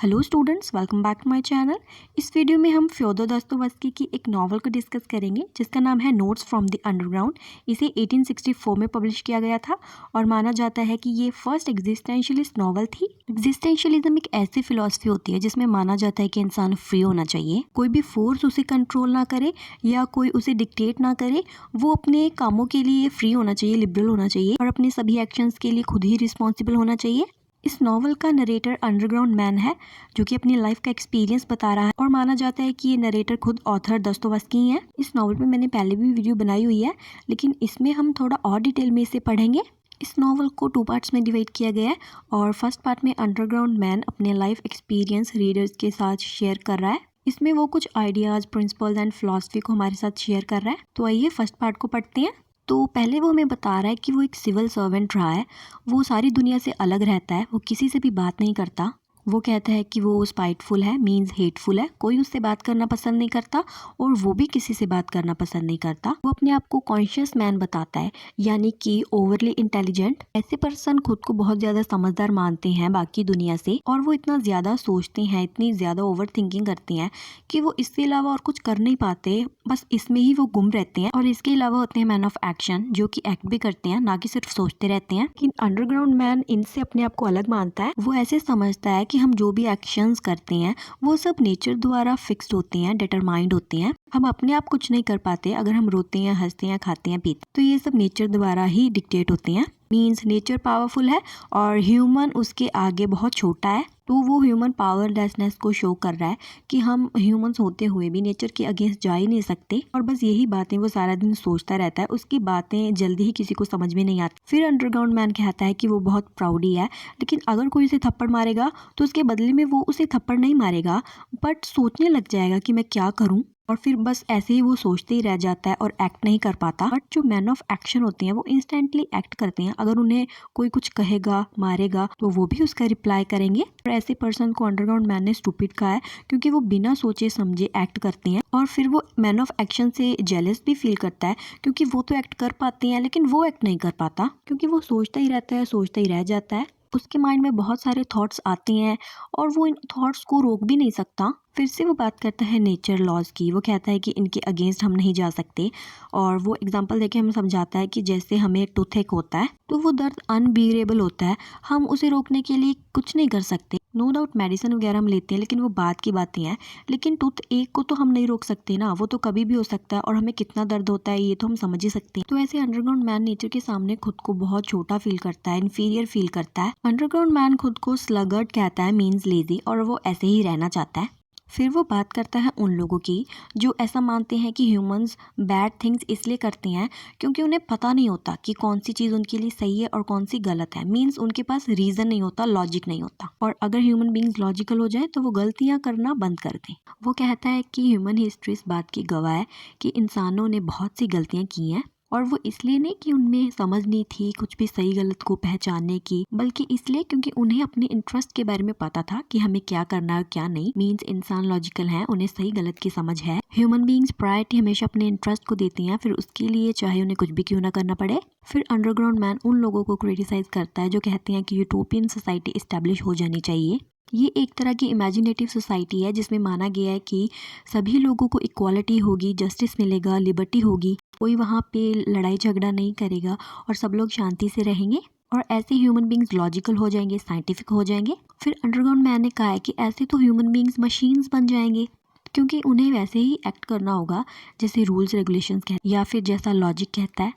Hello students, welcome back to my channel. इस video में हम फ्योदोर दोस्तोयेवस्की की एक नॉवल को डिस्कस करेंगे जिसका नाम है नोट्स फ्रॉम द अंडरग्राउंड। इसे 1864 में पब्लिश किया गया था और माना जाता है कि ये फर्स्ट एग्जिस्टेंशियलिस्ट नॉवल थी। एग्जिस्टेंशियलिज्म एक ऐसी फिलॉसफी होती है जिसमें माना जाता है कि इंसान फ्री होना चाहिए, कोई भी फोर्स उसे कंट्रोल ना करे या कोई उसे डिक्टेट ना करे। वो अपने कामों के लिए फ्री होना चाहिए, लिबरल होना चाहिए और अपने सभी एक्शंस के लिए खुद ही रिस्पॉन्सिबल होना चाहिए। इस नॉवल का नरेटर अंडरग्राउंड मैन है जो कि अपनी लाइफ का एक्सपीरियंस बता रहा है और माना जाता है कि ये नरेटर खुद ऑथर दोस्तोयेवस्की ही है। इस नॉवल पे मैंने पहले भी वीडियो बनाई हुई है, लेकिन इसमें हम थोड़ा और डिटेल में इसे पढ़ेंगे। इस नॉवल को 2 पार्ट्स में डिवाइड किया गया है और फर्स्ट पार्ट में अंडरग्राउंड मैन अपने लाइफ एक्सपीरियंस रीडर्स के साथ शेयर कर रहा है। इसमें वो कुछ आइडियाज, प्रिंसिपल्स एंड फिलॉसफी को हमारे साथ शेयर कर रहा है। तो आइए फर्स्ट पार्ट को पढ़ते हैं। तो पहले वो हमें बता रहा है कि वो एक सिविल सर्वेंट रहा है। वो सारी दुनिया से अलग रहता है, वो किसी से भी बात नहीं करता। वो कहता है कि वो स्पाइटफुल है, मीन्स हेटफुल है, कोई उससे बात करना पसंद नहीं करता और वो भी किसी से बात करना पसंद नहीं करता। वो अपने आप को कॉन्शियस मैन बताता है, यानी कि ओवरली इंटेलिजेंट। ऐसे पर्सन खुद को बहुत ज़्यादा समझदार मानते हैं बाकी दुनिया से और वो इतना ज़्यादा सोचते हैं, इतनी ज़्यादा ओवर थिंकिंग करते हैं कि वो इसके अलावा और कुछ कर नहीं पाते, बस इसमें ही वो गुम रहते हैं। और इसके अलावा होते हैं मैन ऑफ एक्शन, जो कि एक्ट भी करते हैं, ना कि सिर्फ सोचते रहते हैं। लेकिन अंडरग्राउंड मैन इनसे अपने आप को अलग मानता है। वो ऐसे समझता है कि हम जो भी एक्शंस करते हैं वो सब नेचर द्वारा फिक्स्ड होते हैं, डिटरमाइंड होते हैं। हम अपने आप कुछ नहीं कर पाते। अगर हम रोते हैं, हंसते हैं, खाते हैं, पीते, तो ये सब नेचर द्वारा ही डिक्टेट होते हैं। मीन्स नेचर पावरफुल है और ह्यूमन उसके आगे बहुत छोटा है। तो वो ह्यूमन पावरलेसनेस को शो कर रहा है कि हम ह्यूमंस होते हुए भी नेचर के अगेंस्ट जा ही नहीं सकते। और बस यही बातें वो सारा दिन सोचता रहता है। उसकी बातें जल्दी ही किसी को समझ में नहीं आती। फिर अंडरग्राउंड मैन कहता है कि वो बहुत प्राउडी है, लेकिन अगर कोई उसे थप्पड़ मारेगा तो उसके बदले में वो उसे थप्पड़ नहीं मारेगा, बट सोचने लग जाएगा कि मैं क्या करूं। और फिर बस ऐसे ही वो सोचते ही रह जाता है और एक्ट नहीं कर पाता। बट जो मैन ऑफ एक्शन होते हैं वो इंस्टेंटली एक्ट करते हैं। अगर उन्हें कोई कुछ कहेगा, मारेगा, तो वो भी उसका रिप्लाई करेंगे। और ऐसे पर्सन को अंडरग्राउंड मैन ने स्टूपिड कहा है क्योंकि वो बिना सोचे समझे एक्ट करते हैं। और फिर वो मैन ऑफ एक्शन से जेलस भी फील करता है क्योंकि वो तो एक्ट कर पाते हैं लेकिन वो एक्ट नहीं कर पाता, क्योंकि वो सोचता ही रहता है, सोचता ही रह जाता है। उसके माइंड में बहुत सारे थॉट्स आते हैं और वो इन थॉट्स को रोक भी नहीं सकता। फिर से वो बात करता है नेचर लॉज की। वो कहता है कि इनके अगेंस्ट हम नहीं जा सकते और वो एग्जांपल देके हमें समझाता है कि जैसे हमें टूथेक होता है तो वो दर्द अनबीरेबल होता है, हम उसे रोकने के लिए कुछ नहीं कर सकते। नो डाउट मेडिसिन वगैरह हम लेते हैं, लेकिन वो बात की बातें हैं। लेकिन टूथ एक को तो हम नहीं रोक सकते ना, वो तो कभी भी हो सकता है और हमें कितना दर्द होता है ये तो हम समझ ही सकते हैं। तो ऐसे अंडरग्राउंड मैन नेचर के सामने खुद को बहुत छोटा फील करता है, इन्फीरियर फील करता है। अंडरग्राउंड मैन खुद को स्लगर्ड कहता है, मीन्स लेजी, और वो ऐसे ही रहना चाहता है। फिर वो बात करता है उन लोगों की जो ऐसा मानते हैं कि ह्यूमंस बैड थिंग्स इसलिए करते हैं क्योंकि उन्हें पता नहीं होता कि कौन सी चीज़ उनके लिए सही है और कौन सी गलत है। मीन्स उनके पास रीज़न नहीं होता, लॉजिक नहीं होता। और अगर ह्यूमन बींग्स लॉजिकल हो जाए तो वो गलतियाँ करना बंद कर दें। वो कहता है कि ह्यूमन हिस्ट्री इस बात की गवाह है कि इंसानों ने बहुत सी गलतियाँ की हैं, और वो इसलिए नहीं कि उनमें समझ नहीं थी कुछ भी सही गलत को पहचानने की, बल्कि इसलिए क्योंकि उन्हें अपने इंटरेस्ट के बारे में पता था कि हमें क्या करना है क्या नहीं। मीन्स इंसान लॉजिकल हैं, उन्हें सही गलत की समझ है। ह्यूमन बीइंग्स प्रायोरिटी हमेशा अपने इंटरेस्ट को देती हैं, फिर उसके लिए चाहे उन्हें कुछ भी क्यों ना करना पड़े। फिर अंडरग्राउंड मैन उन लोगों को क्रिटिसाइज करता है जो कहते हैं कि यूटोपियन सोसाइटी इस्टेब्लिश हो जानी चाहिए। ये एक तरह की इमेजिनेटिव सोसाइटी है जिसमें माना गया है कि सभी लोगों को इक्वालिटी होगी, जस्टिस मिलेगा, लिबर्टी होगी, कोई वहाँ पे लड़ाई झगड़ा नहीं करेगा और सब लोग शांति से रहेंगे और ऐसे ह्यूमन बींग्स लॉजिकल हो जाएंगे, साइंटिफिक हो जाएंगे। फिर अंडरग्राउंड मैन ने कहा है कि ऐसे तो ह्यूमन बींग्स मशीन्स बन जाएंगे क्योंकि उन्हें वैसे ही एक्ट करना होगा जैसे रूल्स रेगुलेशंस कहते या फिर जैसा लॉजिक कहता है।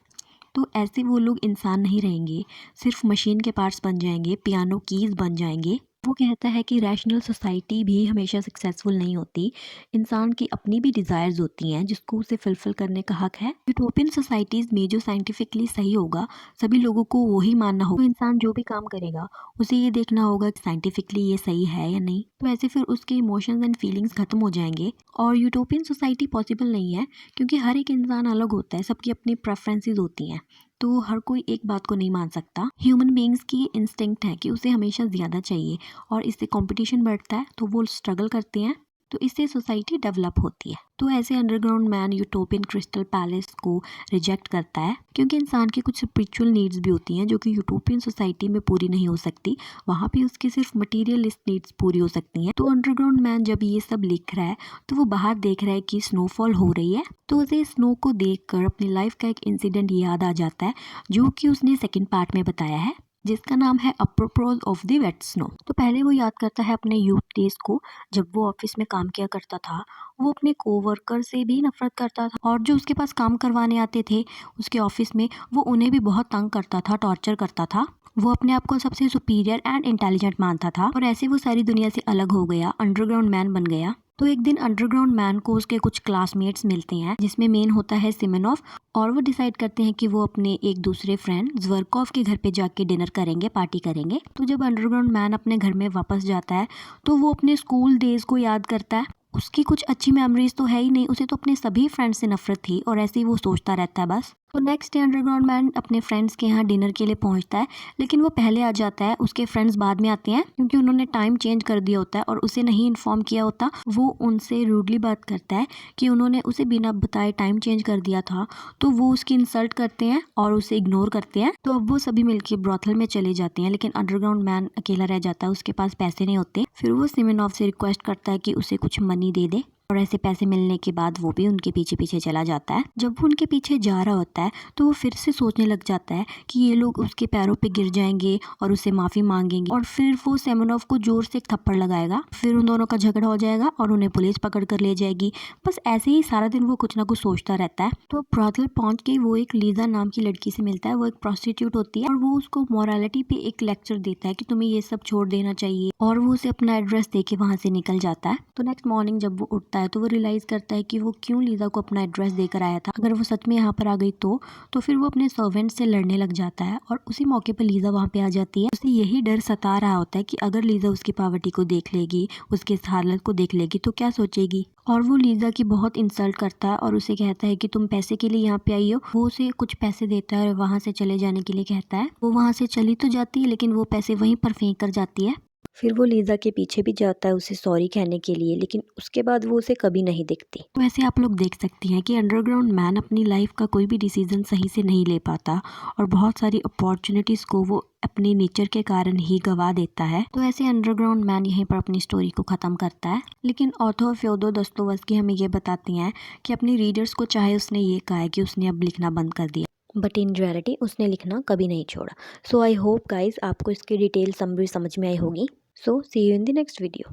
तो ऐसे वो लोग इंसान नहीं रहेंगे, सिर्फ मशीन के पार्ट्स बन जाएंगे, पियानो कीज बन जाएंगे। वो कहता है कि रैशनल सोसाइटी भी हमेशा सक्सेसफुल नहीं होती। इंसान की अपनी भी डिज़ायर्स होती हैं जिसको उसे फुलफिल करने का हक है। यूटोपियन सोसाइटीज़ में जो साइंटिफिकली सही होगा सभी लोगों को वही मानना होगा। तो इंसान जो भी काम करेगा उसे ये देखना होगा कि साइंटिफिकली ये सही है या नहीं। तो ऐसे फिर उसके इमोशंस एंड फीलिंग्स खत्म हो जाएंगे और यूटोपियन सोसाइटी पॉसिबल नहीं है क्योंकि हर एक इंसान अलग होता है, सबकी अपनी प्रेफरेंसेस होती हैं। तो हर कोई एक बात को नहीं मान सकता। ह्यूमन बीइंग्स की इंस्टिंक्ट है कि उसे हमेशा ज़्यादा चाहिए और इससे कंपटीशन बढ़ता है तो वो स्ट्रगल करते हैं। तो इससे सोसाइटी डेवलप होती है। तो ऐसे underground man utopian crystal palace को रिजेक्ट करता है, क्योंकि इंसान की कुछ स्पिरिचुअल नीड्स भी होती हैं जो कि यूटोपियन सोसाइटी में पूरी नहीं हो सकती। वहाँ पे उसकी सिर्फ मटीरियलिस्ट नीड्स पूरी हो सकती हैं। तो अंडरग्राउंड मैन जब ये सब लिख रहा है तो वो बाहर देख रहा है कि स्नोफॉल हो रही है। तो उसे स्नो को देखकर अपनी लाइफ का एक इंसिडेंट याद आ जाता है, जो कि उसने सेकंड पार्ट में बताया है, जिसका नाम है अप्रोपोज ऑफ द वेट स्नो। तो पहले वो याद करता है अपने यूथ डेज को, जब वो ऑफिस में काम किया करता था। वो अपने कोवर्कर से भी नफरत करता था, और जो उसके पास काम करवाने आते थे उसके ऑफिस में, वो उन्हें भी बहुत तंग करता था, टॉर्चर करता था। वो अपने आप को सबसे सुपीरियर एंड इंटेलिजेंट मानता था, और ऐसे वो सारी दुनिया से अलग हो गया, अंडरग्राउंड मैन बन गया। तो एक दिन अंडरग्राउंड मैन को उसके कुछ क्लासमेट्स मिलते हैं, जिसमें मेन होता है सिमेनॉफ, और वो डिसाइड करते हैं कि वो अपने एक दूसरे फ्रेंड ज्वर्कोव के घर पे जाके डिनर करेंगे, पार्टी करेंगे। तो जब अंडरग्राउंड मैन अपने घर में वापस जाता है तो वो अपने स्कूल डेज को याद करता है। उसकी कुछ अच्छी मेमोरीज तो है ही नहीं, उसे तो अपने सभी फ्रेंड्स से नफरत थी, और ऐसे ही वो सोचता रहता है बस। तो नेक्स्ट डे अंडरग्राउंड मैन अपने फ्रेंड्स के यहाँ डिनर के लिए पहुंचता है, लेकिन वो पहले आ जाता है, उसके फ्रेंड्स बाद में आते हैं, क्योंकि उन्होंने टाइम चेंज कर दिया होता है और उसे नहीं इन्फॉर्म किया होता। वो उनसे रूडली बात करता है कि उन्होंने उसे बिना बताए टाइम चेंज कर दिया था। तो वो उसकी इंसल्ट करते हैं और उसे इग्नोर करते हैं। तो अब वो सभी मिलकर ब्रॉथल में चले जाते हैं, लेकिन अंडरग्राउंड मैन अकेला रह जाता है, उसके पास पैसे नहीं होते। फिर वो सिमेनॉफ से रिक्वेस्ट करता है कि उसे कुछ मनी दे दे, और ऐसे पैसे मिलने के बाद वो भी उनके पीछे पीछे चला जाता है। जब वो उनके पीछे जा रहा होता है तो वो फिर से सोचने लग जाता है कि ये लोग उसके पैरों पे गिर जाएंगे और उससे माफ़ी मांगेंगे, और फिर वो सेमेनोव को जोर से एक थप्पड़ लगाएगा। फिर उन दोनों का झगड़ा हो जाएगा और उन्हें पुलिस पकड़ कर ले जाएगी। बस ऐसे ही सारा दिन वो कुछ ना कुछ सोचता रहता है। तो ब्रॉथल पहुंच के वो एक लीजा नाम की लड़की से मिलता है। वो एक प्रोस्टिट्यूट होती है, और वो उसको मोरालिटी पे एक लेक्चर देता है कि तुम्हें ये सब छोड़ देना चाहिए, और वो उसे अपना एड्रेस दे के वहाँ से निकल जाता है। तो नेक्स्ट मॉर्निंग जब वो उठता है तो वो रियलाइज करता है कि वो क्यों लीजा को अपना एड्रेस देकर आया था। अगर वो सच में यहाँ पर आ गई तो फिर वो अपने सर्वेंट से लड़ने लग जाता है, और उसी मौके पर लीजा वहाँ पे आ जाती है। उसे यही डर सता रहा होता है कि अगर लीजा उसकी पावर्टी को देख लेगी, उसके इस हालत को देख लेगी तो क्या सोचेगी। और वो लीजा की बहुत इंसल्ट करता है और उसे कहता है कि तुम पैसे के लिए यहाँ पे आई हो। वो उसे कुछ पैसे देता है और वहाँ से चले जाने के लिए कहता है। वो वहाँ से चली तो जाती है, लेकिन वो पैसे वहीं पर फेंक कर जाती है। फिर वो लीजा के पीछे भी जाता है उसे सॉरी कहने के लिए, लेकिन उसके बाद वो उसे कभी नहीं दिखती। तो ऐसे आप लोग देख सकते हैं कि अंडरग्राउंड मैन अपनी लाइफ का कोई भी डिसीजन सही से नहीं ले पाता, और बहुत सारी अपॉर्चुनिटीज़ को वो अपने नेचर के कारण ही गवा देता है। तो ऐसे अंडरग्राउंड मैन यहीं पर अपनी स्टोरी को ख़त्म करता है। लेकिन ऑथर फ्योदोर दोस्तोयेव्स्की हमें ये बताती हैं कि अपनी रीडर्स को, चाहे उसने ये कहा है कि उसने अब लिखना बंद कर दिया, बट इन रियलिटी उसने लिखना कभी नहीं छोड़ा। सो आई होप गाइज आपको इसकी डिटेल समरी समझ में आई होगी। So see you in the next video.